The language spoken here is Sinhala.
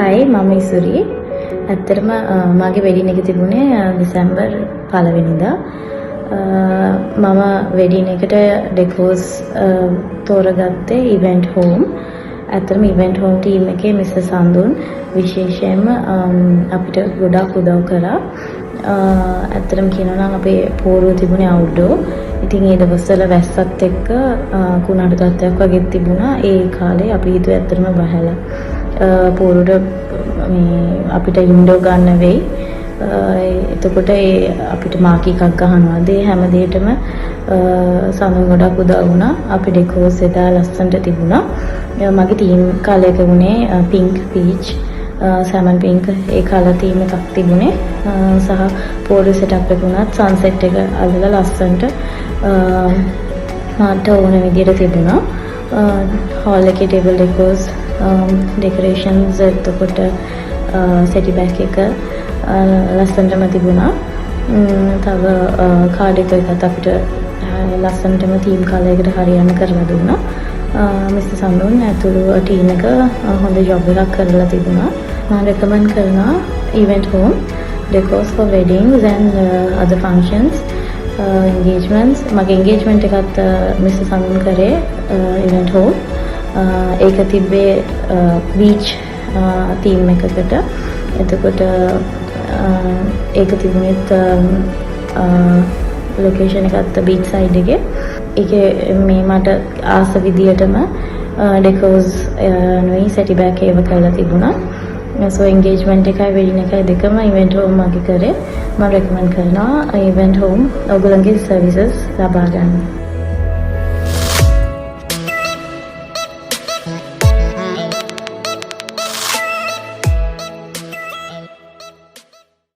Hi, මම ඉසුරි. ඇත්තටම මගේ වෙඩින් එක තිබුණේ දෙසැම්බර් 1 වෙනිදා. මම වෙඩින් එකට ඩෙකෝස් තෝරගත්තේ ඉවෙන්ට් හෝම්. ඇත්තටම ඉවෙන්ට් හෝම් ටීම් එකේ මිස්ටර් සඳුන් විශේෂයෙන්ම අපිට ගොඩාක් උදව් කරා. ඇත්තටම කියනවා නම් අපේ පෝරුව තිබුණේ අවුට්ඩෝර්. ඉතින් ඒ දවස්වල වැස්සත් එක්ක කුණාටු තත්ත්වයක් වගේ තිබුණා. ඒ කාලේ අපි හිතුවේ ඇත්තටම බහැලා පෝරුවට අපිට ඉන්ඩෝ ගන්න වෙයි. එතකොට අපිට මාකි එකක් ගහනවා. ඒ හැම දෙයකටම සඳුන් ගොඩක් උදව් වුණා. අපි ඩෙකෝස් එදා ලස්සනට තිබුණා. මගේ ටීම් කලර් එක වුණේ පින්ක් පීච් සැමන් පින්ක් ඒ කලර් තීම් එකක් තිබුණේ. සහ පෝරු සෙටප් එක උනත් සන්සෙට් එක අල්ලලා ලස්සනට මට ඕන විදිහට තිබුණා. හෝල් එකේ ටේබල් ඩෙකෝස් ඩෙකරේෂන්ස් එතකොට සෙටි බෑක් එක ලස්සනටම තිබුණා. තව කාඩ් එකත් අපිට ලස්සනටම තීම් කලර් එකට හරියන්න කරලා දුන්නා. මිස්ටර් සඳුන් ඇතුළු ටීම් එක හොඳ ජොබ් එකක් කරලා තිබුණා. මම රෙකමන්ඩ් කරනවා event home decors for weddings and other functions engagements. මගේ engagement එකත් මිස්ටර් සඳුන් කරේ event home. ඒක තිබ්බේ beach theme එකකට. එතකොට ඒක තිබුණෙත් ලොකේෂන් එකත් beach side එකේ. ඒකේ මේ මට ආස විදියටම ඩෙකෝස් නුයි සෙටි බෑක් ඒව කරලා තිබුණා. so engagement එකයි wedding එකයි දෙකම event home මගේ කරේ. මම recommend කරනවා event home ඔයගොල්ලන්ගේ services ලබා ගන්න.